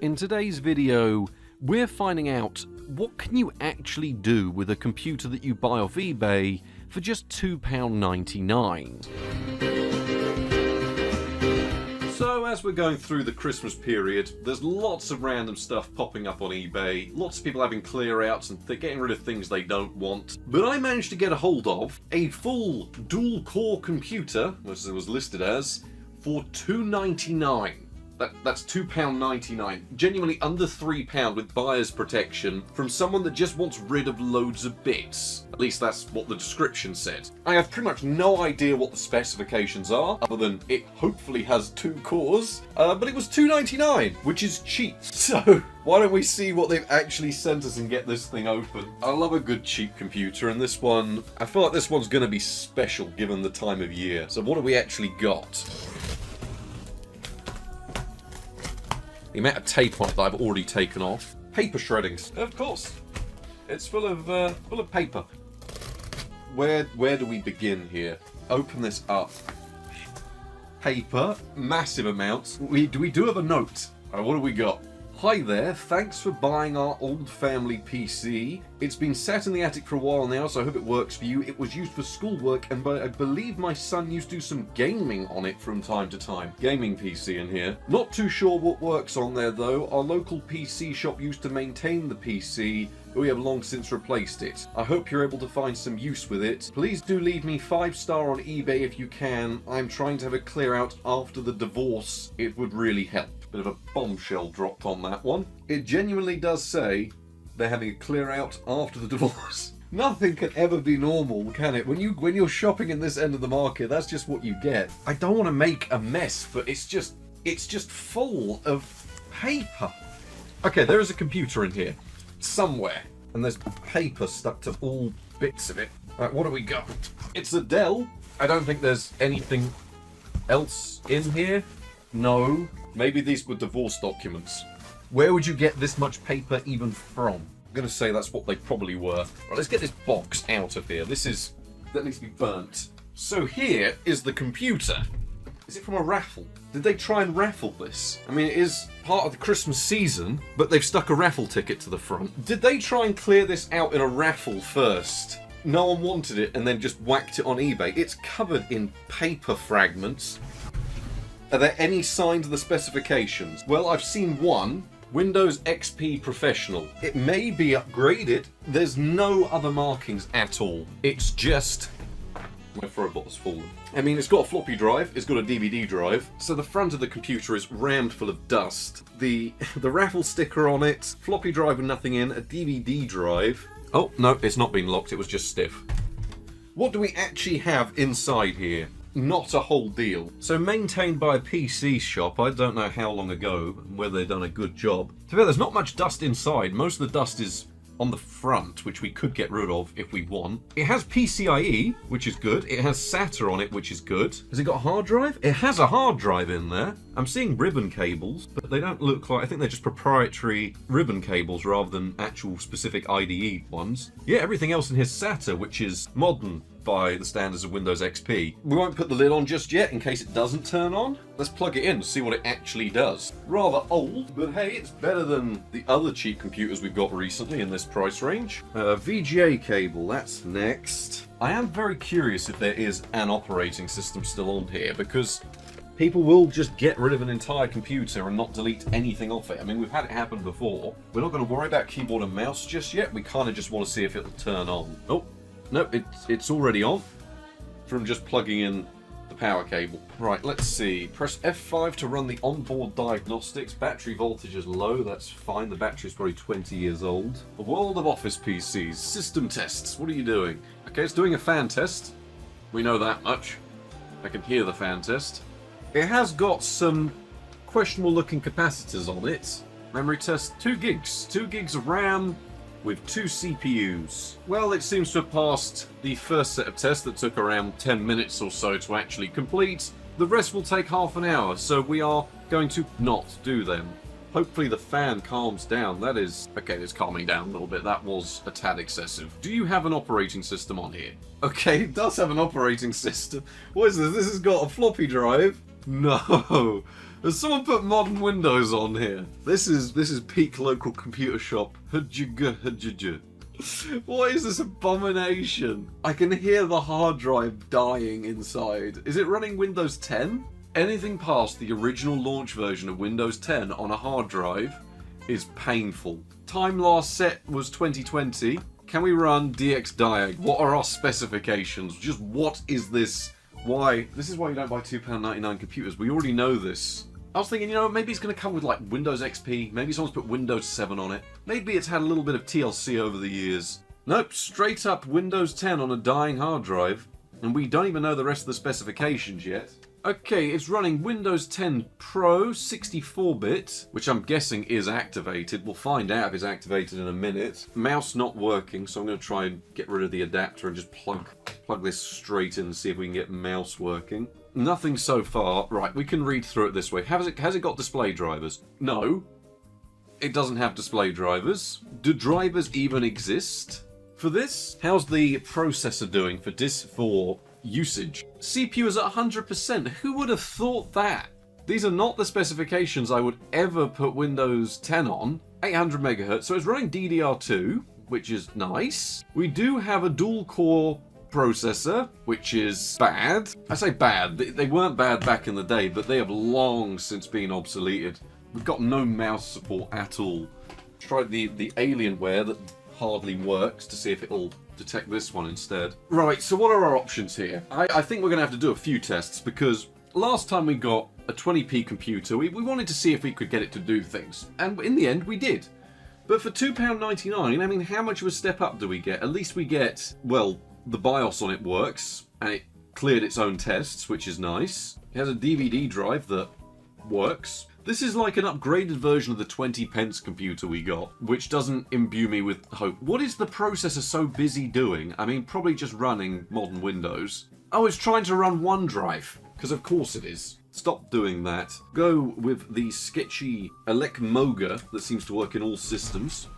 In today's video, we're finding out what can you actually do with a computer that you buy off eBay for just £2.99. So as we're going through the Christmas period, there's lots of random stuff popping up on eBay, lots of people having clear outs and getting rid of things they don't want. But I managed to get a hold of a full dual-core computer, as it was listed as, for £2.99. That's £2.99, genuinely under £3 with buyer's protection from someone that just wants rid of loads of bits. At least that's what the description said. I have pretty much no idea what the specifications are, other than it hopefully has 2 cores, but it was £2.99, which is cheap. So why don't we see what they've actually sent us and get this thing open. I love a good cheap computer, and this one, I feel like this one's going to be special given the time of year. So what have we actually got? The amount of tape on it that I've already taken off. Paper shreddings, of course. It's full of paper. Where do we begin here? Open this up. Paper, massive amounts. We do have a note. What do we got? Hi there, thanks for buying our old family PC. It's been sat in the attic for a while now, so I hope it works for you. It was used for schoolwork, and I believe my son used to do some gaming on it from time to time. Gaming PC in here. Not too sure what works on there though. Our local PC shop used to maintain the PC, but we have long since replaced it. I hope you're able to find some use with it. Please do leave me 5-star on eBay if you can. I'm trying to have a clear out after the divorce. It would really help. Bit of a bombshell dropped on that one. It genuinely does say they're having a clear out after the divorce. Nothing can ever be normal, can it? When you're shopping in this end of the market, that's just what you get. I don't want to make a mess, but it's just full of paper. Okay, there is a computer in here somewhere, and there's paper stuck to all bits of it. Right, what do we got? It's a Dell. I don't think there's anything else in here. No. Maybe these were divorce documents. Where would you get this much paper even from? I'm going to say that's what they probably were. Right, let's get this box out of here. That needs to be burnt. So here is the computer. Is it from a raffle? Did they try and raffle this? I mean, it is part of the Christmas season, but they've stuck a raffle ticket to the front. Did they try and clear this out in a raffle first? No one wanted it and then just whacked it on eBay. It's covered in paper fragments. Are there any signs of the specifications? Well, I've seen one. Windows XP Professional. It may be upgraded. There's no other markings at all. It's just... My robot has fallen. I mean, it's got a floppy drive, it's got a DVD drive, so the front of the computer is rammed full of dust. The raffle sticker on it, floppy drive with nothing in, a DVD drive. Oh, no, it's not been locked, it was just stiff. What do we actually have inside here? Not a whole deal. So maintained by a PC shop, I don't know how long ago, whether they've done a good job. To be fair, there's not much dust inside. Most of the dust is on the front, which we could get rid of if we want. It has PCIe, which is good. It has SATA on it, which is good. Has it got a hard drive? It has a hard drive in there. I'm seeing ribbon cables, but they don't look like... I think they're just proprietary ribbon cables rather than actual specific IDE ones. Yeah, everything else in here is SATA, which is modern by the standards of Windows XP. We won't put the lid on just yet in case it doesn't turn on. Let's plug it in to see what it actually does. Rather old, but hey, it's better than the other cheap computers we've got recently in this price range. VGA cable, that's next. I am very curious if there is an operating system still on here, because people will just get rid of an entire computer and not delete anything off it. I mean, we've had it happen before. We're not going to worry about keyboard and mouse just yet. We kind of just want to see if it'll turn on. Oh. No, it's already on from just plugging in the power cable. Right, let's see. Press F5 to run the onboard diagnostics. Battery voltage is low, that's fine. The battery's probably 20 years old. A world of office PCs. System tests. What are you doing? Okay, it's doing a fan test. We know that much. I can hear the fan test. It has got some questionable looking capacitors on it. Memory test, 2 gigs. 2 gigs of RAM, with 2 CPUs. Well, it seems to have passed the first set of tests that took around 10 minutes or so to actually complete. The rest will take half an hour, so we are going to not do them. Hopefully the fan calms down. That is... Okay, it's calming down a little bit. That was a tad excessive. Do you have an operating system on here? Okay, it does have an operating system. What is this? This has got a floppy drive, No! Has someone put modern Windows on here? This is peak local computer shop. What is this abomination? I can hear the hard drive dying inside. Is it running Windows 10? Anything past the original launch version of Windows 10 on a hard drive is painful. Time last set was 2020. Can we run DXDiag? What are our specifications? Just what is this? Why? This is why you don't buy £2.99 computers. We already know this. I was thinking, you know, maybe it's going to come with like Windows XP. Maybe someone's put Windows 7 on it. Maybe it's had a little bit of TLC over the years. Nope, straight up Windows 10 on a dying hard drive. And we don't even know the rest of the specifications yet. Okay, it's running Windows 10 Pro 64-bit, which I'm guessing is activated. We'll find out if it's activated in a minute. Mouse not working, so I'm going to try and get rid of the adapter and just plug this straight in and see if we can get mouse working. Nothing so far. Right, we can read through it this way. Has it got display drivers? No. It doesn't have display drivers. Do drivers even exist for this? How's the processor doing for usage? CPU is at 100%. Who would have thought that? These are not the specifications I would ever put Windows 10 on. 800 MHz, so it's running DDR2, which is nice. We do have a dual-core processor, which is bad. I say bad. They weren't bad back in the day, but they have long since been obsoleted. We've got no mouse support at all. Tried the Alienware that hardly works to see if it'll detect this one instead. Right, so what are our options here? I think we're going to have to do a few tests because last time we got a 20p computer, we wanted to see if we could get it to do things. And in the end, we did. But for £2.99, I mean, how much of a step up do we get? At least we get, well, the BIOS on it works, and it cleared its own tests, which is nice. It has a DVD drive that works. This is like an upgraded version of the 20p computer we got, which doesn't imbue me with hope. What is the processor so busy doing? I mean, probably just running modern Windows. Oh, it's trying to run OneDrive, because of course it is. Stop doing that. Go with the sketchy Elecmoga that seems to work in all systems.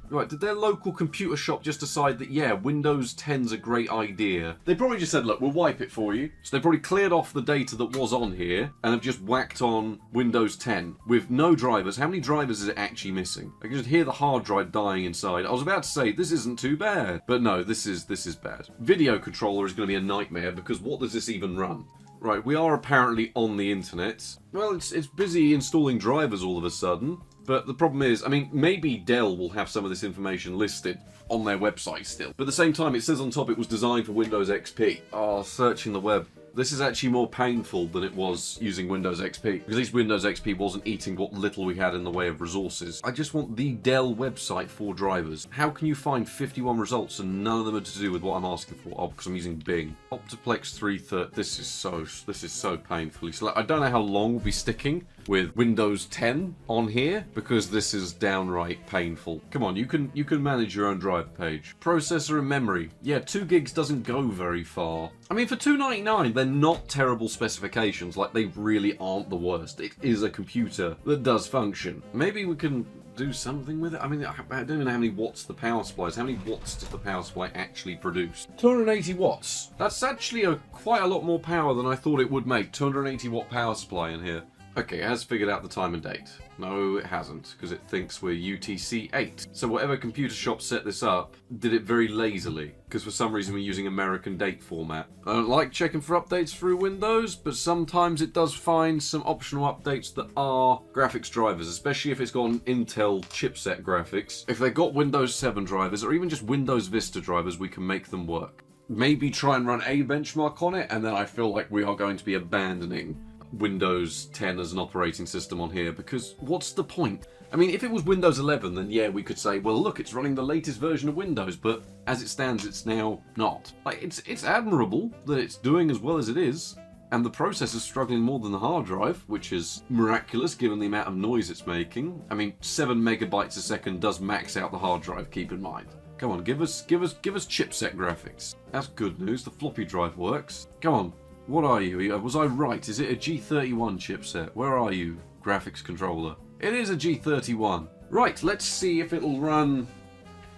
Right, did their local computer shop just decide that, yeah, Windows 10's a great idea? They probably just said, look, we'll wipe it for you. So they probably cleared off the data that was on here and have just whacked on Windows 10 with no drivers. How many drivers is it actually missing? I can just hear the hard drive dying inside. I was about to say, this isn't too bad. But no, this is bad. Video controller is going to be a nightmare because what does this even run? Right, we are apparently on the internet. Well, it's busy installing drivers all of a sudden. But the problem is, I mean, maybe Dell will have some of this information listed on their website still. But at the same time, it says on top it was designed for Windows XP. Oh, searching the web. This is actually more painful than it was using Windows XP. Because at least Windows XP wasn't eating what little we had in the way of resources. I just want the Dell website for drivers. How can you find 51 results and none of them are to do with what I'm asking for? Oh, because I'm using Bing. Optiplex 330. This is so painfully slow. I don't know how long we'll be sticking with Windows 10 on here because this is downright painful. Come on, you can manage your own drive page. Processor and memory. Yeah, 2 gigs doesn't go very far. I mean, for $2.99, they're not terrible specifications. Like, they really aren't the worst. It is a computer that does function. Maybe we can do something with it. I mean, I don't even know how many watts the power supply is. How many watts does the power supply actually produce? 280 watts. That's actually quite a lot more power than I thought it would make. 280 watt power supply in here. Okay, it has figured out the time and date. No, it hasn't, because it thinks we're UTC 8. So whatever computer shop set this up did it very lazily, because for some reason we're using American date format. I don't like checking for updates through Windows, but sometimes it does find some optional updates that are graphics drivers, especially if it's got an Intel chipset graphics. If they've got Windows 7 drivers, or even just Windows Vista drivers, we can make them work. Maybe try and run a benchmark on it, and then I feel like we are going to be abandoning Windows 10 as an operating system on here, because what's the point? I mean, if it was Windows 11, then yeah, we could say, well, look, it's running the latest version of Windows, but as it stands, it's now not. Like, it's admirable that it's doing as well as it is, and the processor's struggling more than the hard drive, which is miraculous given the amount of noise it's making. I mean, 7 megabytes a second does max out the hard drive, keep in mind. Come on, give us chipset graphics. That's good news. The floppy drive works. Come on. What are you? Was I right? Is it a G31 chipset? Where are you, graphics controller? It is a G31. Right, let's see if it'll run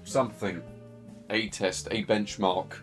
something. A test, a benchmark.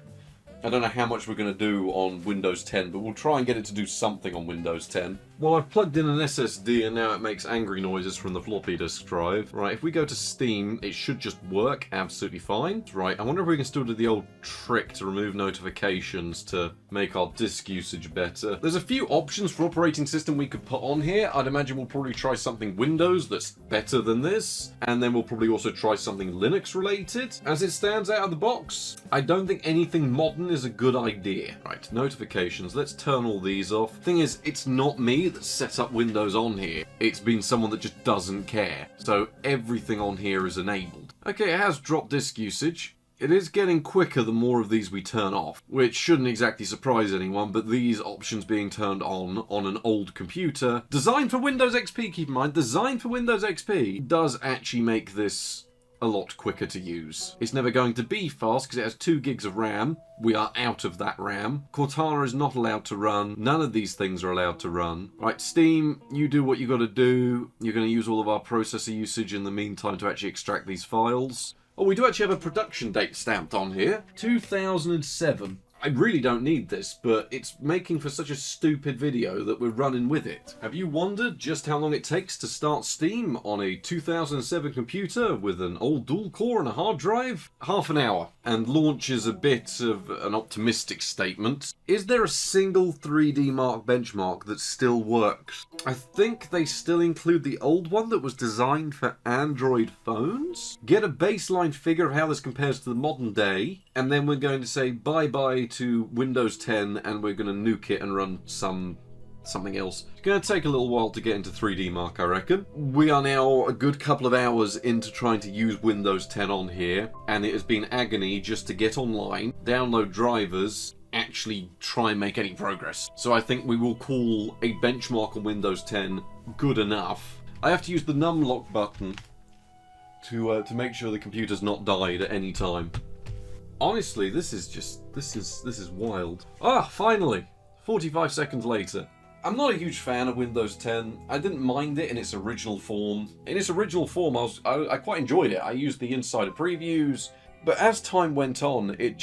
I don't know how much we're going to do on Windows 10, but we'll try and get it to do something on Windows 10. Well, I've plugged in an SSD and now it makes angry noises from the floppy disk drive. Right, if we go to Steam, it should just work absolutely fine. Right, I wonder if we can still do the old trick to remove notifications to make our disk usage better. There's a few options for operating system we could put on here. I'd imagine we'll probably try something Windows that's better than this, and then we'll probably also try something Linux related. As it stands out of the box, I don't think anything modern is a good idea. Right, notifications, let's turn all these off. Thing is, it's not me that set up Windows on here. It's been someone that just doesn't care. So everything on here is enabled. Okay, it has dropped disk usage. It is getting quicker the more of these we turn off, which shouldn't exactly surprise anyone, but these options being turned on an old computer, designed for Windows XP, keep in mind, designed for Windows XP, does actually make this a lot quicker to use. It's never going to be fast because it has 2 gigs of RAM. We are out of that RAM. Cortana is not allowed to run. None of these things are allowed to run. Right, Steam, you do what you got to do. You're going to use all of our processor usage in the meantime to actually extract these files. Oh, we do actually have a production date stamped on here. 2007. I really don't need this, but it's making for such a stupid video that we're running with it. Have you wondered just how long it takes to start Steam on a 2007 computer with an old dual core and a hard drive? Half an hour. And launch is a bit of an optimistic statement. Is there a single 3D Mark benchmark that still works? I think they still include the old one that was designed for Android phones. Get a baseline figure of how this compares to the modern day, and then we're going to say bye-bye to Windows 10 and we're going to nuke it and run something else. It's going to take a little while to get into 3D Mark, I reckon. We are now a good couple of hours into trying to use Windows 10 on here, and it has been agony just to get online, download drivers, actually try and make any progress. So I think we will call a benchmark on Windows 10 good enough. I have to use the numlock button to make sure the computer's not died at any time. Honestly, this is wild. Ah, finally! 45 seconds later. I'm not a huge fan of Windows 10. I didn't mind it in its original form. In its original form, I quite enjoyed it. I used the insider previews, but as time went on, it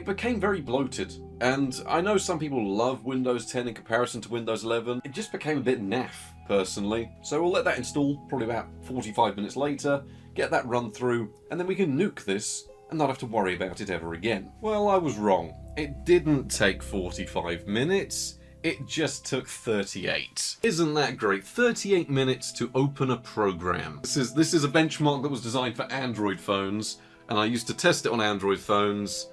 became very bloated. And I know some people love Windows 10 in comparison to Windows 11. It just became a bit naff, personally. So we'll let that install probably about 45 minutes later, get that run through, and then we can nuke this and not have to worry about it ever again. Well, I was wrong. It didn't take 45 minutes. It just took 38. Isn't that great? 38 minutes to open a program. This is a benchmark that was designed for Android phones, and I used to test it on Android phones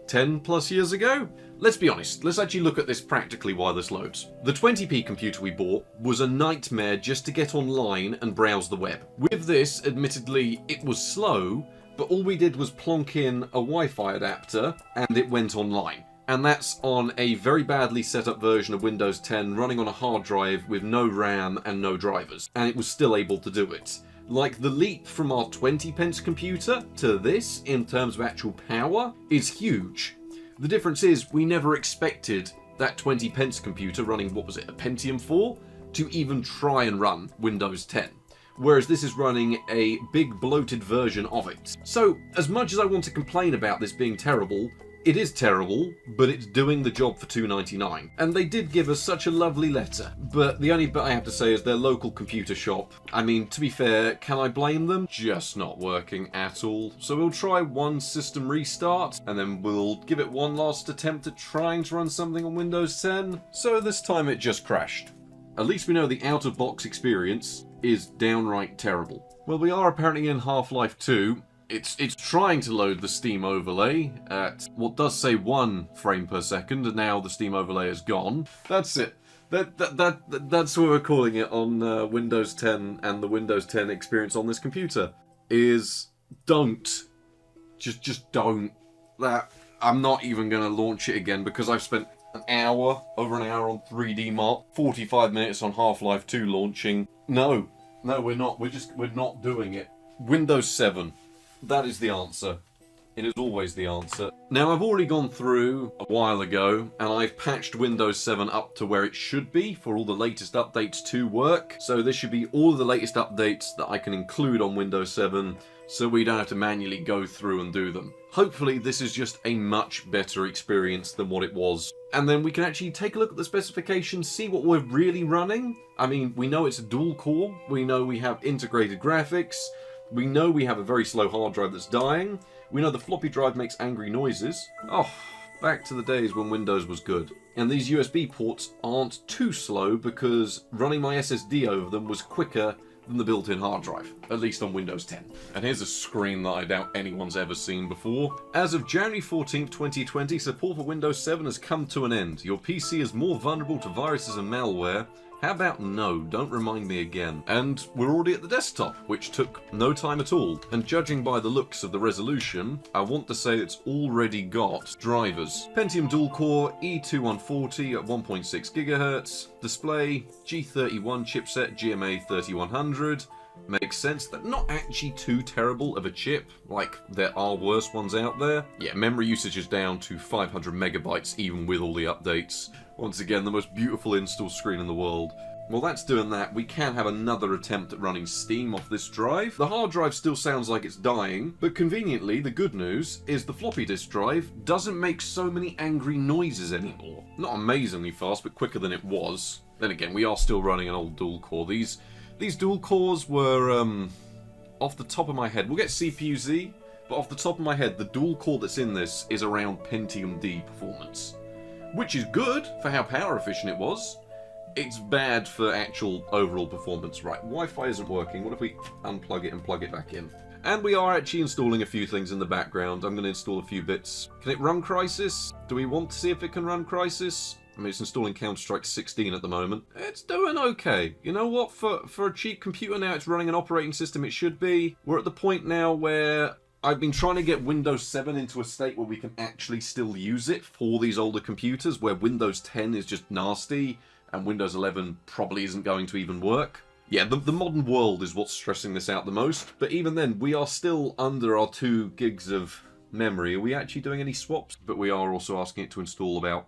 10 plus years ago. Let's be honest, let's actually look at this practically while this loads. The 20p computer we bought was a nightmare just to get online and browse the web. With this, admittedly, it was slow, but all we did was plonk in a Wi-Fi adapter and it went online. And that's on a very badly set up version of Windows 10 running on a hard drive with no RAM and no drivers. And it was still able to do it. Like, the leap from our 20p computer to this, in terms of actual power, is huge. The difference is, we never expected that 20p computer running, what was it, a Pentium 4, to even try and run Windows 10. Whereas this is running a big bloated version of it. So, as much as I want to complain about this being terrible, it is terrible, but it's doing the job for $2.99. And they did give us such a lovely letter. But the only bit I have to say is their local computer shop. I mean, to be fair, can I blame them? Just not working at all. So we'll try one system restart, and then we'll give it one last attempt at trying to run something on Windows 10. So this time it just crashed. At least we know the out-of-box experience is downright terrible. Well, we are apparently in Half-Life 2. It's trying to load the Steam overlay at what does say 1 frame per second, and now the Steam overlay is gone. That's it. That's what we're calling it on Windows 10 and the Windows 10 experience on this computer. Is don't. Just don't. I'm not even going to launch it again because I've spent over an hour on 3D Mark, 45 minutes on Half-Life 2 launching. No, we're not. We're not doing it. Windows 7. That is the answer. It is always the answer. Now, I've already gone through a while ago, and I've patched Windows 7 up to where it should be for all the latest updates to work. So this should be all of the latest updates that I can include on Windows 7, so we don't have to manually go through and do them. Hopefully this is just a much better experience than what it was. And then we can actually take a look at the specifications, see what we're really running. I mean, we know it's a dual core, we know we have integrated graphics, we know we have a very slow hard drive that's dying, we know the floppy drive makes angry noises. Oh, back to the days when Windows was good. And these USB ports aren't too slow because running my SSD over them was quicker than the built-in hard drive, at least on Windows 10. And here's a screen that I doubt anyone's ever seen before. As of January 14th, 2020, support for Windows 7 has come to an end. Your PC is more vulnerable to viruses and malware. How about no, don't remind me again. And we're already at the desktop, which took no time at all. And judging by the looks of the resolution, I want to say it's already got drivers. Pentium dual-core E2140 at 1.6 GHz, display G31 chipset GMA 3100. Makes sense. They're not actually too terrible of a chip, like there are worse ones out there. Yeah, memory usage is down to 500 megabytes even with all the updates. Once again, the most beautiful install screen in the world. While that's doing that, we can have another attempt at running Steam off this drive. The hard drive still sounds like it's dying, but conveniently, the good news is the floppy disk drive doesn't make so many angry noises anymore. Not amazingly fast, but quicker than it was. Then again, we are still running an old dual core. These dual cores were, off the top of my head, we'll get CPU-Z, but off the top of my head, the dual core that's in this is around Pentium D performance. Which is good for how power efficient it was. It's bad for actual overall performance. Right, Wi-Fi isn't working. What if we unplug it and plug it back in? And we are actually installing a few things in the background. I'm going to install a few bits. Can it run Crysis? Do we want to see if it can run Crysis? I mean, it's installing Counter-Strike 16 at the moment. It's doing okay. You know what? For a cheap computer now, it's running an operating system it should be. We're at the point now where I've been trying to get Windows 7 into a state where we can actually still use it for these older computers, where Windows 10 is just nasty and Windows 11 probably isn't going to even work. Yeah, the modern world is what's stressing this out the most, but even then, we are still under our 2 gigs of memory. Are we actually doing any swaps? But we are also asking it to install about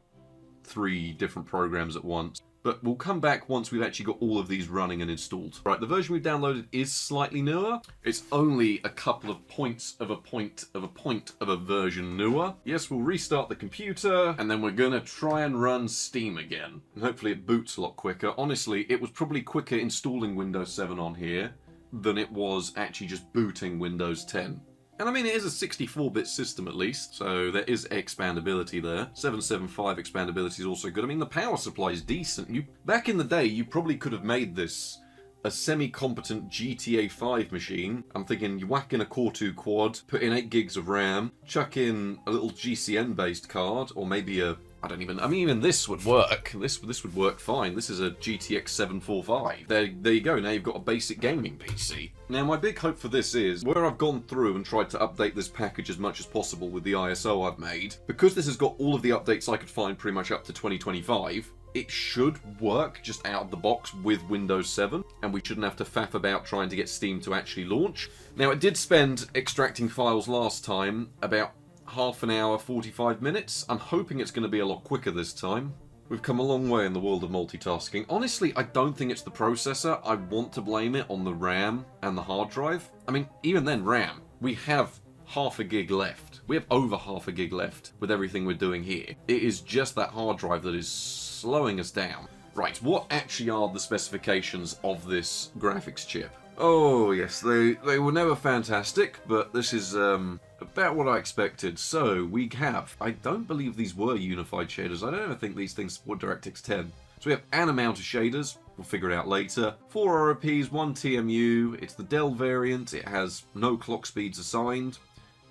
3 different programs at once. But we'll come back once we've actually got all of these running and installed. Right, the version we've downloaded is slightly newer. It's only a couple of points of a version newer. Yes, we'll restart the computer, and then we're gonna try and run Steam again. And hopefully it boots a lot quicker. Honestly, it was probably quicker installing Windows 7 on here than it was actually just booting Windows 10. And I mean, it is a 64-bit system at least, so there is expandability there. 775 expandability is also good. I mean, the power supply is decent. Back in the day, you probably could have made this a semi-competent GTA 5 machine. I'm thinking you whack in a Core 2 quad, put in 8 gigs of RAM, chuck in a little GCN-based card, or maybe a... I mean, even this would work. This would work fine. This is a GTX 745. There you go. Now you've got a basic gaming PC. Now, my big hope for this is, where I've gone through and tried to update this package as much as possible with the ISO I've made, because this has got all of the updates I could find pretty much up to 2025, it should work just out of the box with Windows 7, and we shouldn't have to faff about trying to get Steam to actually launch. Now, it did spend extracting files last time about half an hour, 45 minutes. I'm hoping it's going to be a lot quicker this time. We've come a long way in the world of multitasking. Honestly, I don't think it's the processor. I want to blame it on the RAM and the hard drive. I mean, even then, RAM. We have half a gig left. We have over half a gig left with everything we're doing here. It is just that hard drive that is slowing us down. Right, what actually are the specifications of this graphics chip? Oh yes, they were never fantastic, but this is about what I expected. So we have, I don't believe these were unified shaders. I don't ever think these things support DirectX 10. So we have an amount of shaders, we'll figure it out later. 4 ROPs, 1 TMU, it's the Dell variant, it has no clock speeds assigned,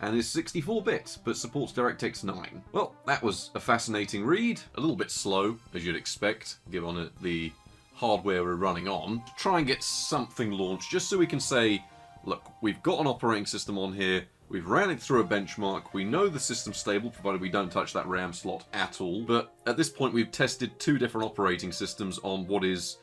and is 64-bit, but supports DirectX 9. Well, that was a fascinating read, a little bit slow, as you'd expect, given it the hardware we're running on. Try and get something launched, just so we can say, look, we've got an operating system on here, we've ran it through a benchmark, we know the system's stable, provided we don't touch that RAM slot at all, but at this point we've tested 2 different operating systems on what is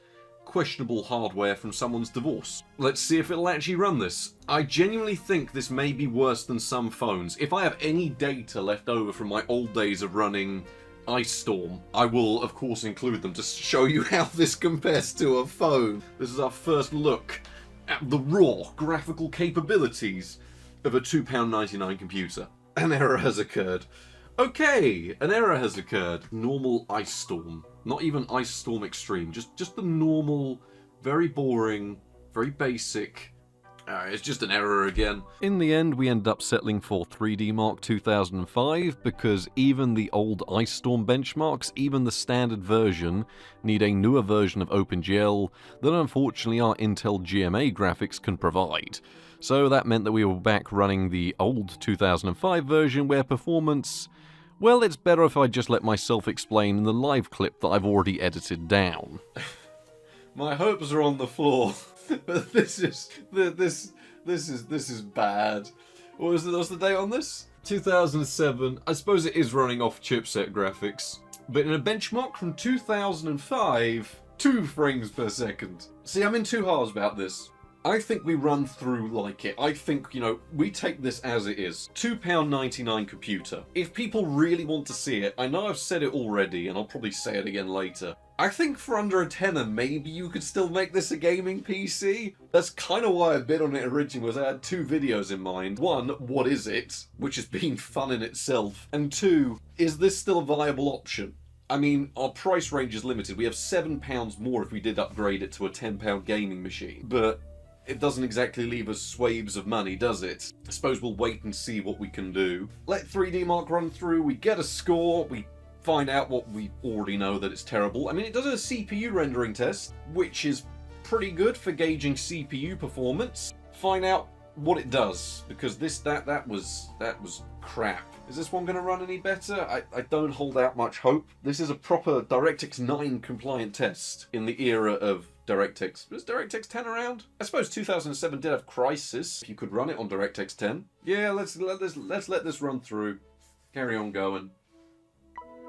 questionable hardware from someone's divorce. Let's see if it'll actually run this. I genuinely think this may be worse than some phones. If I have any data left over from my old days of running Ice Storm, I will of course include them to show you how this compares to a phone. This is our first look at the raw graphical capabilities of a £2.99 computer. An error has occurred. Okay, an error has occurred. Normal Ice Storm. Not even Ice Storm Extreme. Just the normal, very boring, very basic. It's just an error again. In the end, we end up settling for 3D Mark 2005 because even the old Ice Storm benchmarks, even the standard version, need a newer version of OpenGL that unfortunately our Intel GMA graphics can provide. So that meant that we were back running the old 2005 version where performance, well, it's better if I just let myself explain in the live clip that I've already edited down. My hopes are on the floor. But this is bad. What's the date on this? 2007. I suppose it is running off chipset graphics. But in a benchmark from 2005, 2 frames per second. See, I'm in two halves about this. I think we run through like it. I think, we take this as it is. £2.99 computer. If people really want to see it, I know I've said it already, and I'll probably say it again later. I think for under a tenner, maybe you could still make this a gaming PC. That's kind of why I bid on it originally, was I had 2 videos in mind. 1, what is it? Which has been fun in itself. And 2, is this still a viable option? I mean, our price range is limited. We have £7 more if we did upgrade it to a £10 gaming machine. But it doesn't exactly leave us swathes of money, does it? I suppose we'll wait and see what we can do. Let 3D Mark run through, we get a score, we find out what we already know, that it's terrible. I mean, it does a CPU rendering test, which is pretty good for gauging CPU performance. Find out what it does, because that was crap. Is this one going to run any better? I don't hold out much hope. This is a proper DirectX 9 compliant test in the era of DirectX. Was DirectX 10 around? I suppose 2007 did have Crysis. If you could run it on DirectX 10. Yeah, let's let this run through. Carry on going.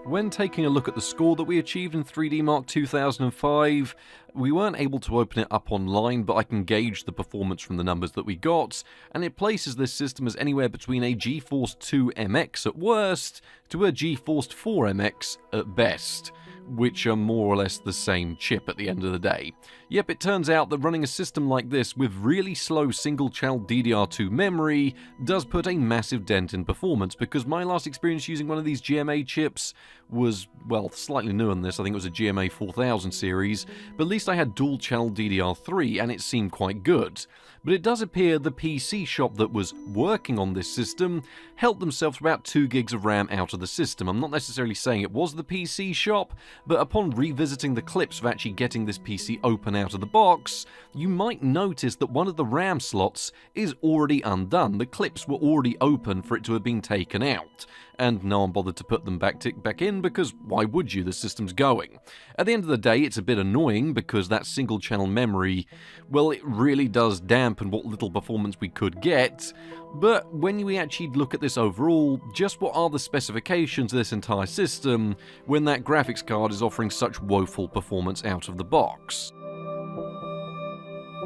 When taking a look at the score that we achieved in 3D Mark 2005, we weren't able to open it up online, but I can gauge the performance from the numbers that we got, and it places this system as anywhere between a GeForce 2 MX at worst to a GeForce 4 MX at best, which are more or less the same chip at the end of the day. Yep, it turns out that running a system like this with really slow single-channel DDR2 memory does put a massive dent in performance, because my last experience using one of these GMA chips was, well, slightly newer than this. I think it was a GMA 4000 series, but at least I had dual-channel DDR3 and it seemed quite good. But it does appear the PC shop that was working on this system helped themselves about 2 gigs of RAM out of the system. I'm not necessarily saying it was the PC shop, but upon revisiting the clips of actually getting this PC open out of the box, you might notice that one of the RAM slots is already undone. The clips were already open for it to have been taken out, and no one bothered to put them back in, because why would you? The system's going. At the end of the day, it's a bit annoying because that single channel memory, well, it really does dampen what little performance we could get. But when we actually look at this overall, just what are the specifications of this entire system when that graphics card is offering such woeful performance out of the box?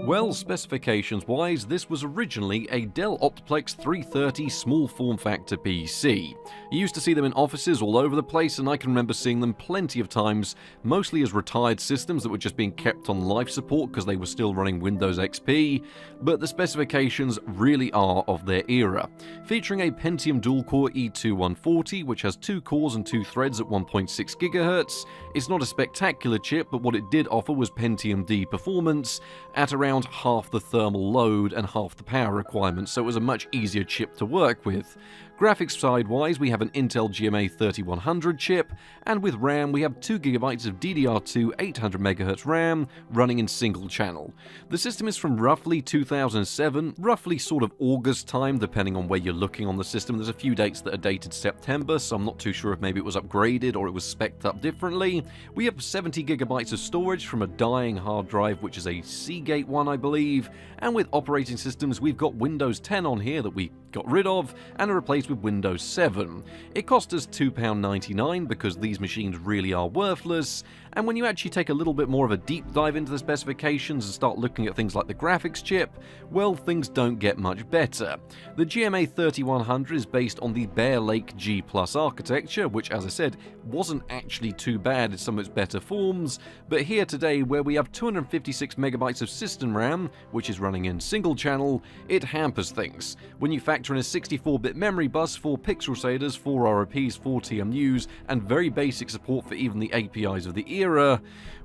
Well, specifications-wise, this was originally a Dell Optiplex 330 small form factor PC. You used to see them in offices all over the place, and I can remember seeing them plenty of times, mostly as retired systems that were just being kept on life support because they were still running Windows XP, but the specifications really are of their era. Featuring a Pentium dual-core E2-140, which has 2 cores and 2 threads at 1.6 GHz, it's not a spectacular chip, but what it did offer was Pentium D performance at around half the thermal load and half the power requirements, so it was a much easier chip to work with. Graphics side-wise, we have an Intel GMA 3100 chip, and with RAM we have 2GB of DDR2 800MHz RAM running in single channel. The system is from roughly 2007, roughly sort of August time, depending on where you're looking on the system. There's a few dates that are dated September, so I'm not too sure if maybe it was upgraded or it was spec'd up differently. We have 70GB of storage from a dying hard drive, which is a Seagate one, I believe, and with operating systems we've got Windows 10 on here that we got rid of and replaced with Windows 7. It cost us £2.99 because these machines really are worthless, And when you actually take a little bit more of a deep dive into the specifications and start looking at things like the graphics chip, well, things don't get much better. The GMA 3100 is based on the Bear Lake G+ architecture, which, as I said, wasn't actually too bad in some of its better forms, but here today, where we have 256 megabytes of system RAM, which is running in single channel, it hampers things. When you factor in a 64-bit memory bus, 4 pixel shaders, 4 ROPs, 4 TMUs, and very basic support for even the APIs of the era,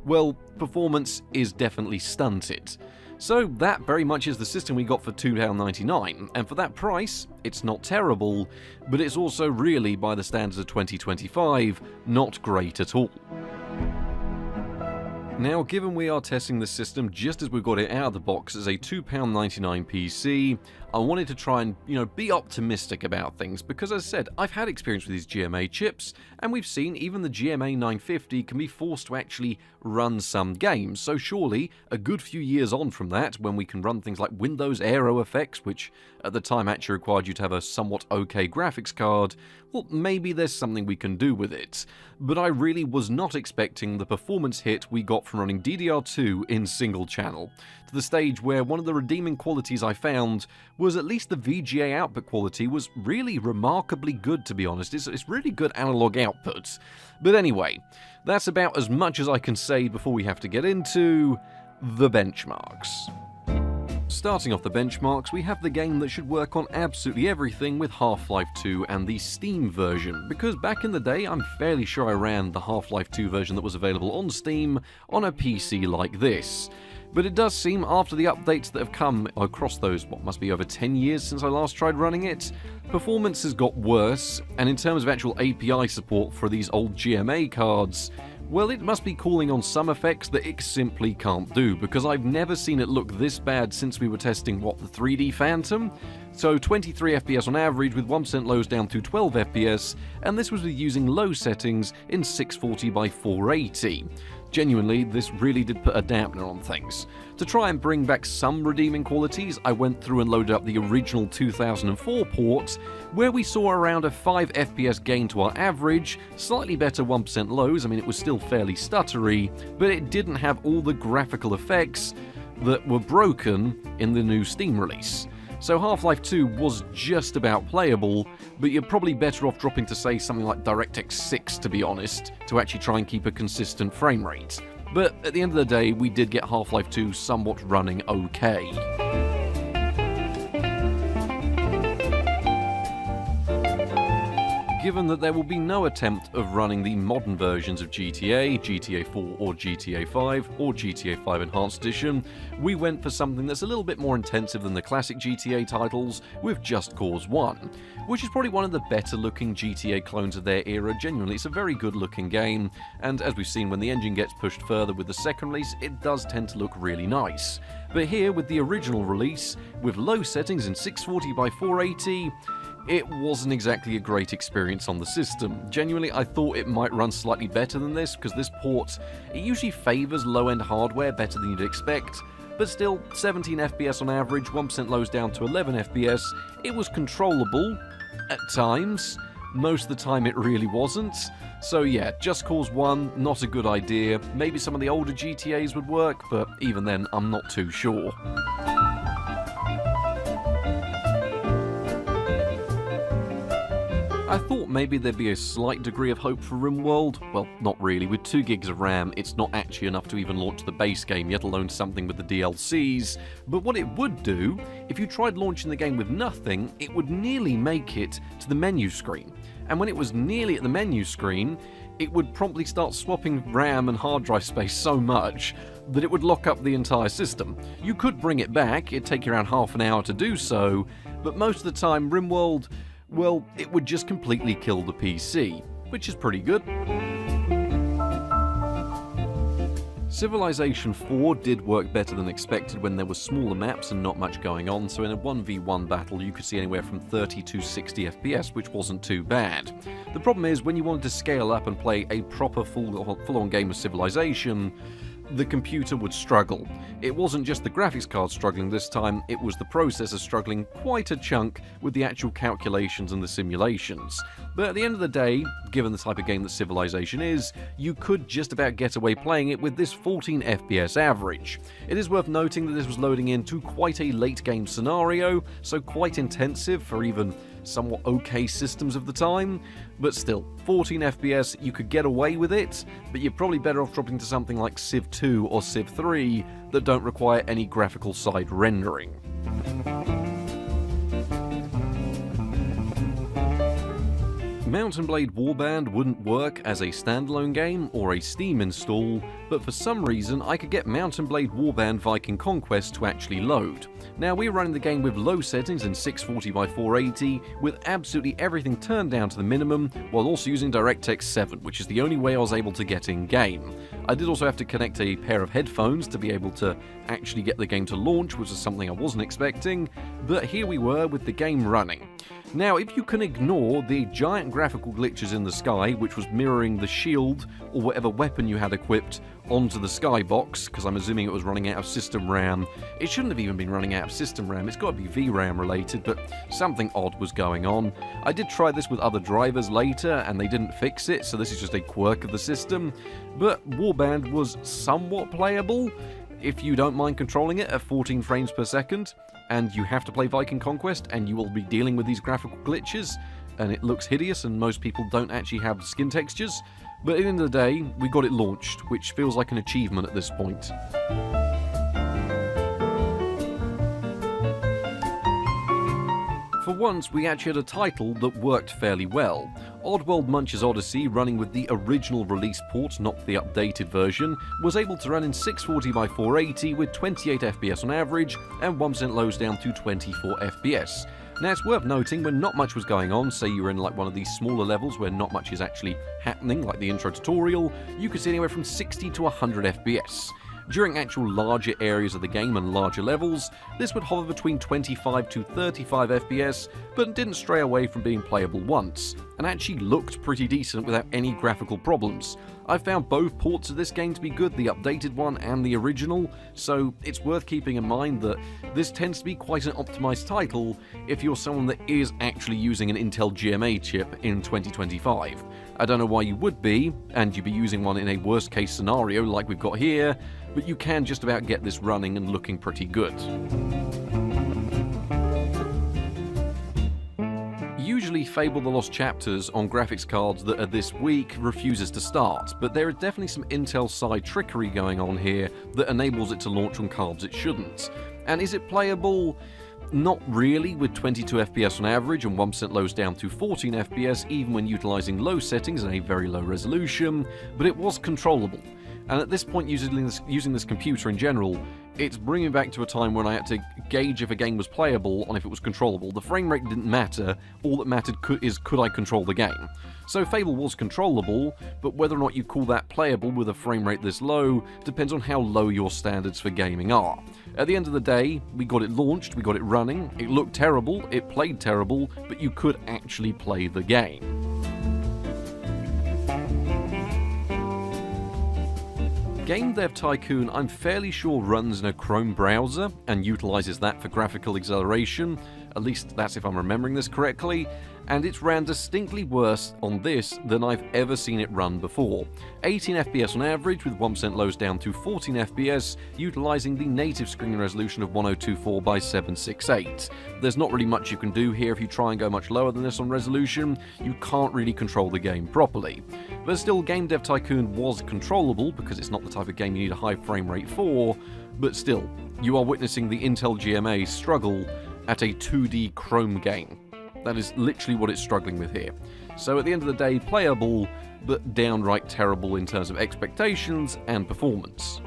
well, performance is definitely stunted. So that very much is the system we got for £2.99, and for that price, it's not terrible, but it's also really, by the standards of 2025, not great at all. Now, given we are testing the system just as we got it out of the box as a £2.99 PC, I wanted to try and, be optimistic about things, because as I said, I've had experience with these GMA chips, and we've seen even the GMA 950 can be forced to actually run some games, so surely, a good few years on from that, when we can run things like Windows Aero effects, which at the time actually required you to have a somewhat okay graphics card, well, maybe there's something we can do with it. But I really was not expecting the performance hit we got from running DDR2 in single channel, to the stage where one of the redeeming qualities I found was at least the VGA output quality was really remarkably good, to be honest. It's really good analog output. But anyway, that's about as much as I can say before we have to get into the benchmarks. Starting off the benchmarks, we have the game that should work on absolutely everything with Half-Life 2 and the Steam version, because back in the day I'm fairly sure I ran the Half-Life 2 version that was available on Steam on a PC like this. But it does seem, after the updates that have come across those, what must be over 10 years since I last tried running it, performance has got worse, and in terms of actual API support for these old GMA cards, well, it must be calling on some effects that it simply can't do, because I've never seen it look this bad since we were testing, the 3D Phantom? So 23 FPS on average with 1% lows down to 12 FPS, and this was with using low settings in 640 by 480. Genuinely, this really did put a dampener on things. To try and bring back some redeeming qualities, I went through and loaded up the original 2004 port, where we saw around a 5 FPS gain to our average, slightly better 1% lows, it was still fairly stuttery, but it didn't have all the graphical effects that were broken in the new Steam release. So Half-Life 2 was just about playable, but you're probably better off dropping to, say, something like DirectX 6, to be honest, to actually try and keep a consistent frame rate. But at the end of the day, we did get Half-Life 2 somewhat running okay. Given that there will be no attempt of running the modern versions of GTA, GTA 4 or GTA 5, or GTA 5 Enhanced Edition, we went for something that's a little bit more intensive than the classic GTA titles with Just Cause 1, which is probably one of the better looking GTA clones of their era. Genuinely, it's a very good looking game, and as we've seen, when the engine gets pushed further with the second release, it does tend to look really nice. But here, with the original release, with low settings in 640 by 480, it wasn't exactly a great experience on the system. Genuinely, I thought it might run slightly better than this, because this port, it usually favours low-end hardware better than you'd expect, but still, 17 FPS on average, 1% lows down to 11 FPS, it was controllable, at times. Most of the time it really wasn't. So yeah, Just Cause 1, not a good idea. Maybe some of the older GTAs would work, but even then, I'm not too sure. I thought maybe there'd be a slight degree of hope for RimWorld. Well, not really. With 2 gigs of RAM, it's not actually enough to even launch the base game, let alone something with the DLCs. But what it would do, if you tried launching the game with nothing, it would nearly make it to the menu screen. And when it was nearly at the menu screen, it would promptly start swapping RAM and hard drive space so much that it would lock up the entire system. You could bring it back, it'd take you around half an hour to do so, but most of the time RimWorld, well, it would just completely kill the PC, which is pretty good. Civilization 4 did work better than expected when there were smaller maps and not much going on, so in a 1v1 battle you could see anywhere from 30 to 60 FPS, which wasn't too bad. The problem is, when you wanted to scale up and play a proper full-on game of Civilization, the computer would struggle. It wasn't just the graphics card struggling this time, it was the processor struggling quite a chunk with the actual calculations and the simulations. But at the end of the day, given the type of game that Civilization is, you could just about get away playing it with this 14 FPS average. It is worth noting that this was loading into quite a late game scenario, so quite intensive for even somewhat okay systems of the time, but still, 14 FPS, you could get away with it, but you're probably better off dropping to something like Civ 2 or Civ 3 that don't require any graphical side rendering. Mount & Blade Warband wouldn't work as a standalone game or a Steam install, but for some reason I could get Mount & Blade Warband Viking Conquest to actually load. Now, we're running the game with low settings in 640x480, with absolutely everything turned down to the minimum, while also using DirectX 7, which is the only way I was able to get in-game. I did also have to connect a pair of headphones to be able to actually get the game to launch, which is something I wasn't expecting, but here we were with the game running. Now, if you can ignore the giant graphical glitches in the sky, which was mirroring the shield or whatever weapon you had equipped onto the skybox, because I'm assuming it was running out of system RAM. It shouldn't have even been running out of system RAM, it's got to be VRAM related, but something odd was going on. I did try this with other drivers later, and they didn't fix it, so this is just a quirk of the system, but Warband was somewhat playable, if you don't mind controlling it at 14 frames per second, and you have to play Viking Conquest, and you will be dealing with these graphical glitches, and it looks hideous, and most people don't actually have skin textures. But at the end of the day, we got it launched, which feels like an achievement at this point. For once, we actually had a title that worked fairly well. Oddworld Munch's Odyssey, running with the original release port, not the updated version, was able to run in 640x480 with 28 FPS on average and 1% lows down to 24 FPS. Now, it's worth noting when not much was going on, say you were in like one of these smaller levels where not much is actually happening, like the intro tutorial, you could see anywhere from 60 to 100 FPS. During actual larger areas of the game and larger levels, this would hover between 25 to 35 FPS, but didn't stray away from being playable once, and actually looked pretty decent without any graphical problems. I found both ports of this game to be good, the updated one and the original, so it's worth keeping in mind that this tends to be quite an optimized title if you're someone that is actually using an Intel GMA chip in 2025. I don't know why you would be, and you'd be using one in a worst case scenario like we've got here, but you can just about get this running and looking pretty good. Usually Fable the Lost Chapters on graphics cards that are this weak refuses to start, but there is definitely some Intel side trickery going on here that enables it to launch on cards it shouldn't. And is it playable? Not really, with 22 FPS on average and 1% lows down to 14 FPS even when utilising low settings and a very low resolution, but it was controllable. And at this point, using this computer in general, it's bringing me back to a time when I had to gauge if a game was playable on if it was controllable. The frame rate didn't matter, all that mattered is could I control the game. So Fable was controllable, but whether or not you call that playable with a frame rate this low depends on how low your standards for gaming are. At the end of the day, we got it launched, we got it running, it looked terrible, it played terrible, but you could actually play the game. Game Dev Tycoon, I'm fairly sure runs in a Chrome browser and utilizes that for graphical acceleration, at least that's if I'm remembering this correctly, and it's ran distinctly worse on this than I've ever seen it run before. 18 FPS on average with 1% lows down to 14 FPS, utilizing the native screen resolution of 1024 by 768. There's not really much you can do here if you try and go much lower than this on resolution, you can't really control the game properly. But still, Game Dev Tycoon was controllable because it's not the type of game you need a high frame rate for, but still, you are witnessing the Intel GMA struggle at a 2D Chrome game. That is literally what it's struggling with here. So at the end of the day, playable, but downright terrible in terms of expectations and performance.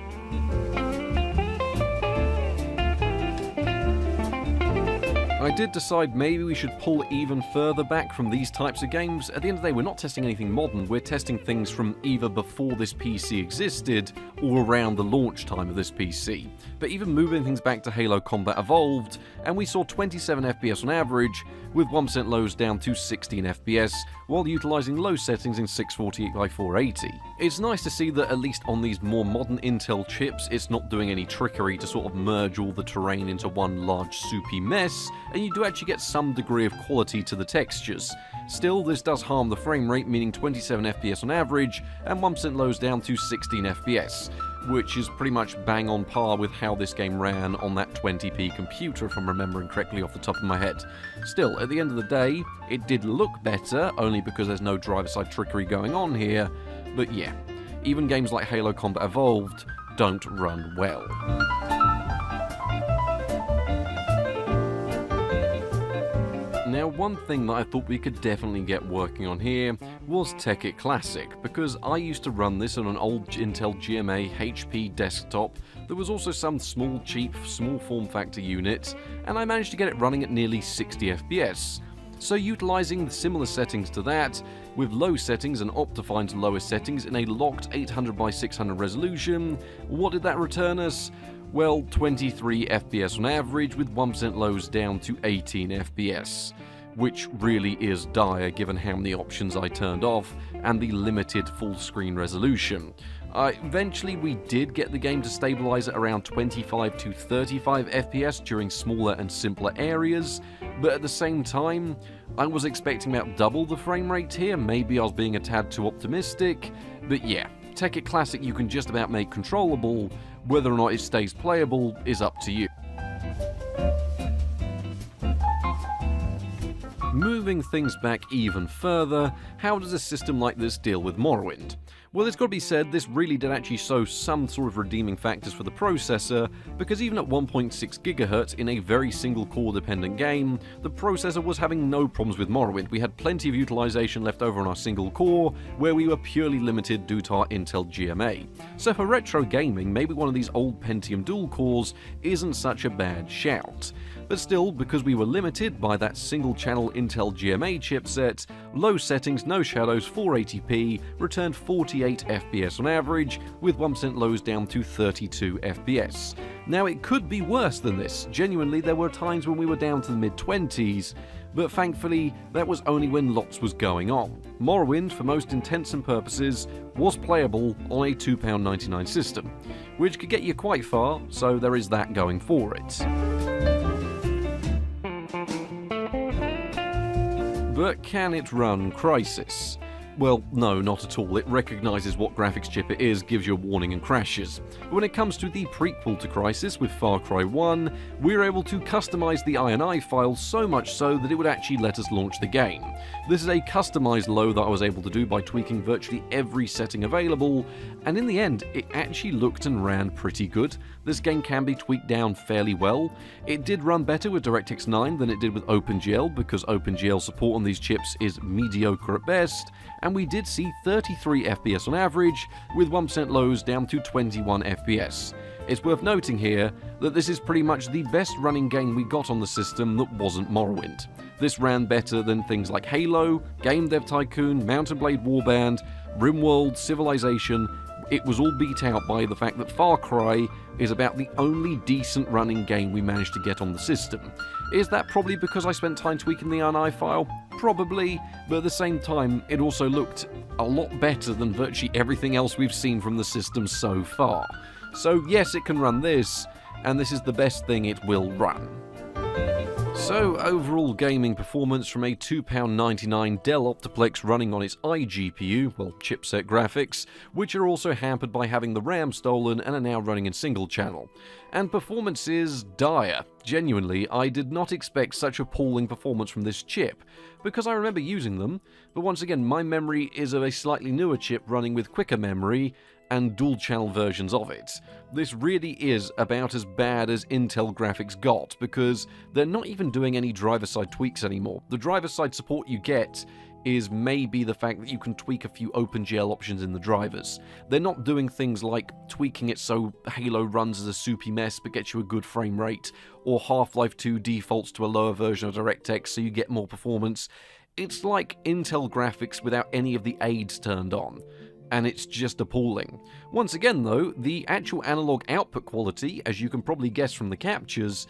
I did decide maybe we should pull even further back from these types of games. At the end of the day, we're not testing anything modern, we're testing things from either before this PC existed or around the launch time of this PC. But even moving things back to Halo Combat Evolved, and we saw 27 FPS on average, with 1% lows down to 16 FPS, while utilising low settings in 640x480. It's nice to see that at least on these more modern Intel chips, it's not doing any trickery to sort of merge all the terrain into one large soupy mess, and you do actually get some degree of quality to the textures. Still, this does harm the frame rate, meaning 27 FPS on average, and 1% lows down to 16 FPS, which is pretty much bang on par with how this game ran on that 20p computer, if I'm remembering correctly off the top of my head. Still, at the end of the day, it did look better, only because there's no driver-side trickery going on here, but yeah, even games like Halo Combat Evolved don't run well. Now, one thing that I thought we could definitely get working on here was Tekkit Classic, because I used to run this on an old Intel GMA HP desktop. There was also some small, cheap, small form factor unit, and I managed to get it running at nearly 60 FPS. So utilising similar settings to that, with low settings and Optifine's lowest settings in a locked 800x600 resolution, what did that return us? Well, 23 FPS on average, with 1% lows down to 18 FPS, which really is dire given how many options I turned off and the limited full screen resolution. Eventually we did get the game to stabilise at around 25 to 35 FPS during smaller and simpler areas, but at the same time, I was expecting about double the frame rate here. Maybe I was being a tad too optimistic, but yeah, Tekkit Classic you can just about make controllable. Whether or not it stays playable is up to you. Moving things back even further, how does a system like this deal with Morrowind? Well, it's got to be said, this really did actually show some sort of redeeming factors for the processor, because even at 1.6 GHz in a very single core dependent game, the processor was having no problems with Morrowind. We had plenty of utilization left over on our single core, where we were purely limited due to our Intel GMA. So for retro gaming, maybe one of these old Pentium dual cores isn't such a bad shout. But still, because we were limited by that single channel Intel GMA chipset, low settings, no shadows, 480p, returned 48 FPS on average, with 1% lows down to 32 FPS. Now it could be worse than this. Genuinely, there were times when we were down to the mid-20s, but thankfully, that was only when lots was going on. Morrowind, for most intents and purposes, was playable on a £2.99 system, which could get you quite far, so there is that going for it. But can it run Crysis? Well, no, not at all. It recognises what graphics chip it is, gives you a warning and crashes. But when it comes to the prequel to Crysis with Far Cry 1, we were able to customise the INI files so much so that it would actually let us launch the game. This is a customised low that I was able to do by tweaking virtually every setting available, and in the end, it actually looked and ran pretty good. This game can be tweaked down fairly well. It did run better with DirectX 9 than it did with OpenGL, because OpenGL support on these chips is mediocre at best, and we did see 33 FPS on average, with 1% lows down to 21 FPS. It's worth noting here that this is pretty much the best running game we got on the system that wasn't Morrowind. This ran better than things like Halo, Game Dev Tycoon, Mountain Blade Warband, RimWorld, Civilization. It was all beat out by the fact that Far Cry is about the only decent running game we managed to get on the system. Is that probably because I spent time tweaking the INI file? Probably, but at the same time, it also looked a lot better than virtually everything else we've seen from the system so far. So yes, it can run this, and this is the best thing it will run. So, overall gaming performance from a £2.99 Dell Optiplex running on its iGPU, well, chipset graphics, which are also hampered by having the RAM stolen and are now running in single channel. And performance is dire. Genuinely, I did not expect such appalling performance from this chip, because I remember using them, but once again, my memory is of a slightly newer chip running with quicker memory, and dual-channel versions of it. This really is about as bad as Intel graphics got, because they're not even doing any driver-side tweaks anymore. The driver-side support you get is maybe the fact that you can tweak a few OpenGL options in the drivers. They're not doing things like tweaking it so Halo runs as a soupy mess but gets you a good frame rate, or Half-Life 2 defaults to a lower version of DirectX so you get more performance. It's like Intel graphics without any of the aids turned on, and it's just appalling. Once again though, the actual analog output quality, as you can probably guess from the captures,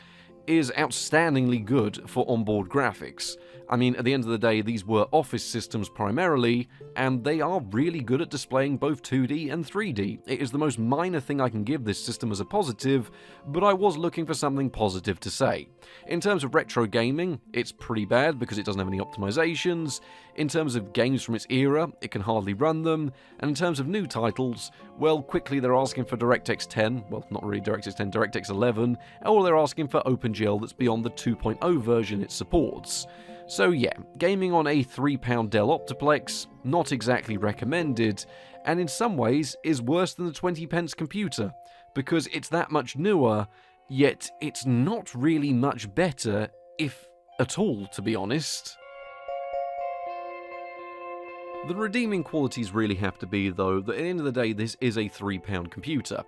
is outstandingly good for onboard graphics. I mean, at the end of the day, these were office systems primarily, and they are really good at displaying both 2D and 3D. It is the most minor thing I can give this system as a positive, but I was looking for something positive to say. In terms of retro gaming, it's pretty bad because it doesn't have any optimizations. In terms of games from its era, it can hardly run them. And in terms of new titles, well, quickly they're asking for DirectX 10, well, not really DirectX 10, DirectX 11, or they're asking for OpenGL that's beyond the 2.0 version it supports. So yeah, gaming on a £3 Dell Optiplex, not exactly recommended, and in some ways is worse than the 20p computer, because it's that much newer, yet it's not really much better, if at all, to be honest. The redeeming qualities really have to be, though, that at the end of the day this is a £3 computer.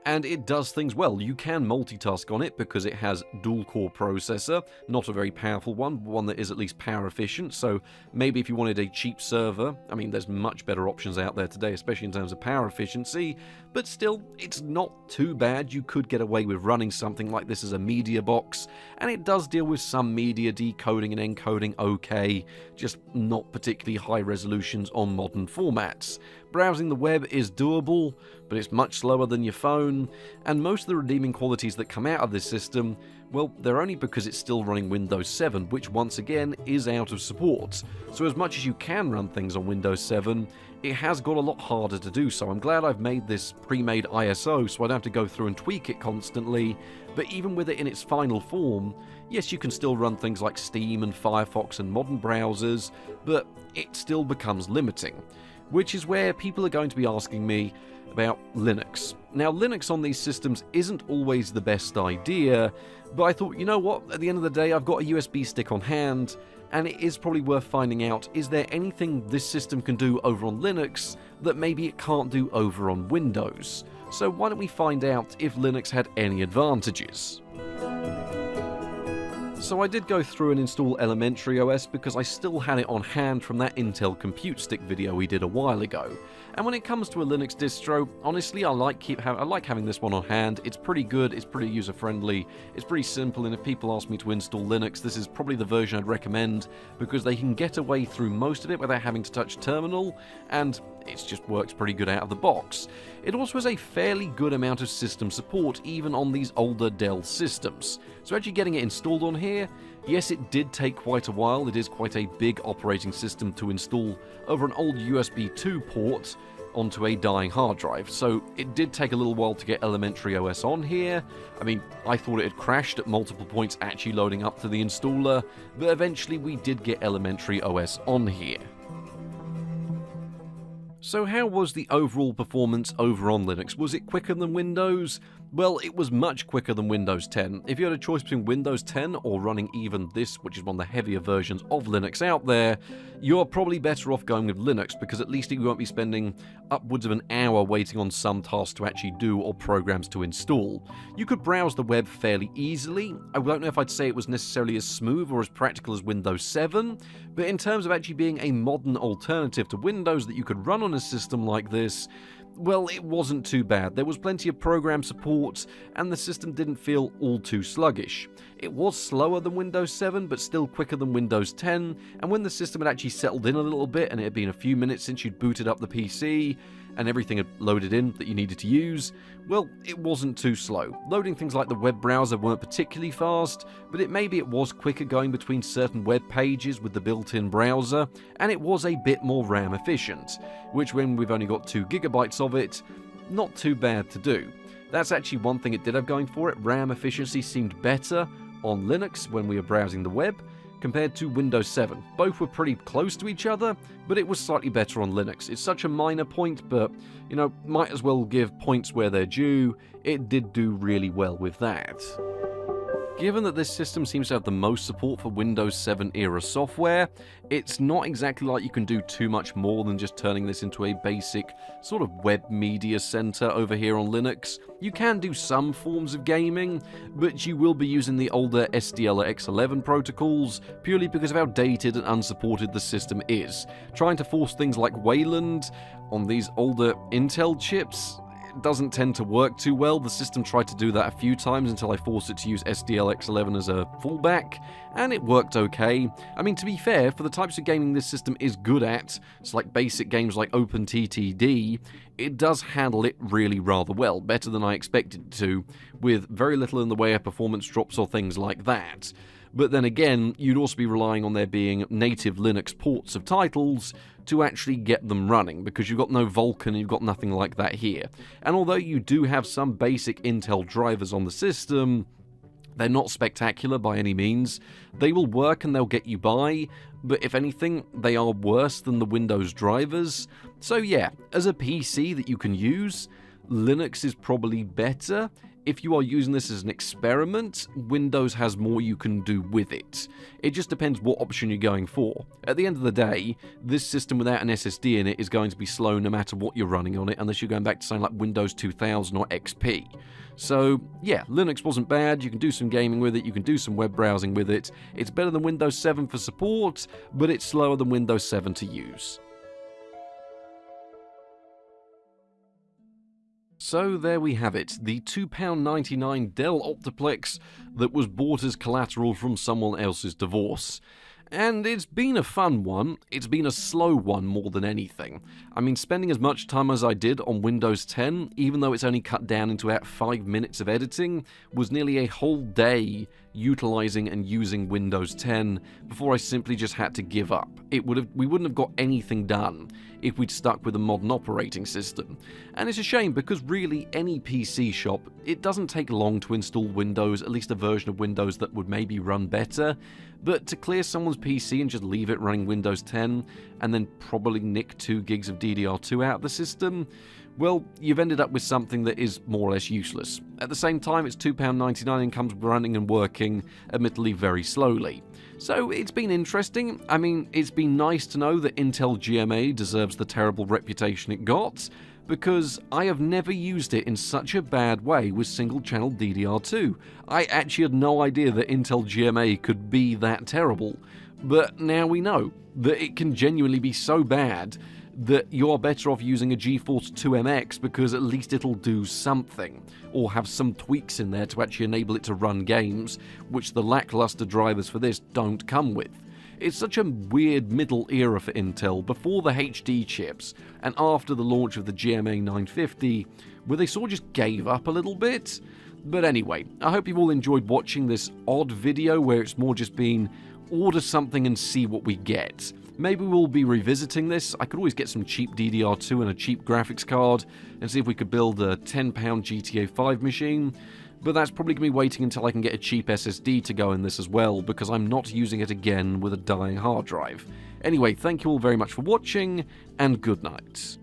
And it does things well. You can multitask on it because it has dual-core processor, not a very powerful one, but one that is at least power efficient, so maybe if you wanted a cheap server, I mean, there's much better options out there today, especially in terms of power efficiency, but still, it's not too bad. You could get away with running something like this as a media box, and it does deal with some media decoding and encoding okay, just not particularly high resolutions on modern formats. Browsing the web is doable, but it's much slower than your phone, and most of the redeeming qualities that come out of this system, well, they're only because it's still running Windows 7, which once again is out of support. So as much as you can run things on Windows 7, it has got a lot harder to do so. I'm glad I've made this pre-made ISO so I don't have to go through and tweak it constantly, but even with it in its final form, yes, you can still run things like Steam and Firefox and modern browsers, but it still becomes limiting. Which is where people are going to be asking me about Linux. Now, Linux on these systems isn't always the best idea, but I thought, you know what, at the end of the day, I've got a USB stick on hand, and it is probably worth finding out, is there anything this system can do over on Linux that maybe it can't do over on Windows? So why don't we find out if Linux had any advantages? So I did go through and install Elementary OS because I still had it on hand from that Intel Compute Stick video we did a while ago. And when it comes to a Linux distro, honestly I like having this one on hand. It's pretty good, it's pretty user friendly, it's pretty simple, and if people ask me to install Linux, this is probably the version I'd recommend because they can get away through most of it without having to touch terminal, and it just works pretty good out of the box. It also has a fairly good amount of system support even on these older Dell systems. So actually getting it installed on here, yes, it did take quite a while. It is quite a big operating system to install over an old USB 2 port onto a dying hard drive, so it did take a little while to get Elementary OS on here. I mean, I thought it had crashed at multiple points actually loading up to the installer, but eventually we did get Elementary OS on here. So how was the overall performance over on Linux? Was it quicker than Windows? Well, it was much quicker than Windows 10. If you had a choice between Windows 10 or running even this, which is one of the heavier versions of Linux out there, you're probably better off going with Linux because at least you won't be spending upwards of an hour waiting on some tasks to actually do or programs to install. You could browse the web fairly easily. I don't know if I'd say it was necessarily as smooth or as practical as Windows 7, but in terms of actually being a modern alternative to Windows that you could run on a system like this, well, it wasn't too bad. There was plenty of program support, and the system didn't feel all too sluggish. It was slower than Windows 7, but still quicker than Windows 10, and when the system had actually settled in a little bit, and it had been a few minutes since you'd booted up the PC, and everything had loaded in that you needed to use, well, it wasn't too slow. Loading things like the web browser weren't particularly fast, but maybe it was quicker going between certain web pages with the built-in browser, and it was a bit more RAM efficient, which when we've only got 2 GB of it, not too bad to do. That's actually one thing it did have going for it. RAM efficiency seemed better on Linux when we were browsing the web, compared to Windows 7. Both were pretty close to each other, but it was slightly better on Linux. It's such a minor point, but, you know, might as well give points where they're due. It did do really well with that. Given that this system seems to have the most support for Windows 7 era software, it's not exactly like you can do too much more than just turning this into a basic sort of web media center over here on Linux. You can do some forms of gaming, but you will be using the older SDL or X11 protocols purely because of how dated and unsupported the system is. Trying to force things like Wayland on these older Intel chips, doesn't tend to work too well. The system tried to do that a few times until I forced it to use SDLX11 as a fallback, and it worked okay. I mean, to be fair, for the types of gaming this system is good at, it's like basic games like OpenTTD, it does handle it really rather well, better than I expected it to, with very little in the way of performance drops or things like that. But then again, you'd also be relying on there being native Linux ports of titles to actually get them running, because you've got no Vulkan and you've got nothing like that here. And although you do have some basic Intel drivers on the system, they're not spectacular by any means. They will work and they'll get you by, but if anything, they are worse than the Windows drivers. So yeah, as a PC that you can use, Linux is probably better. If you are using this as an experiment, Windows has more you can do with it. It just depends what option you're going for. At the end of the day, this system without an SSD in it is going to be slow no matter what you're running on it, unless you're going back to something like Windows 2000 or XP. So yeah, Linux wasn't bad, you can do some gaming with it, you can do some web browsing with it. It's better than Windows 7 for support, but it's slower than Windows 7 to use. So there we have it, the £2.99 Dell Optiplex that was bought as collateral from someone else's divorce. And it's been a fun one, it's been a slow one more than anything. I mean, spending as much time as I did on Windows 10, even though it's only cut down into about 5 minutes of editing, was nearly a whole day utilizing and using Windows 10 before I simply just had to give up. We wouldn't have got anything done if we'd stuck with a modern operating system. And it's a shame, because really any PC shop, it doesn't take long to install Windows, at least a version of Windows that would maybe run better. But to clear someone's PC and just leave it running Windows 10, and then probably nick 2 gigs of DDR2 out of the system, well, you've ended up with something that is more or less useless. At the same time, it's £2.99 and comes running and working, admittedly very slowly. So it's been interesting. I mean, it's been nice to know that Intel GMA deserves the terrible reputation it got, because I have never used it in such a bad way with single-channel DDR2. I actually had no idea that Intel GMA could be that terrible, but now we know that it can genuinely be so bad that you're better off using a GeForce 2MX, because at least it'll do something, or have some tweaks in there to actually enable it to run games, which the lackluster drivers for this don't come with. It's such a weird middle era for Intel, before the HD chips, and after the launch of the GMA 950, where they sort of just gave up a little bit. But anyway, I hope you've all enjoyed watching this odd video where it's more just been order something and see what we get. Maybe we'll be revisiting this. I could always get some cheap DDR2 and a cheap graphics card and see if we could build a £10 GTA 5 machine, but that's probably going to be waiting until I can get a cheap SSD to go in this as well, because I'm not using it again with a dying hard drive. Anyway, thank you all very much for watching, and good night.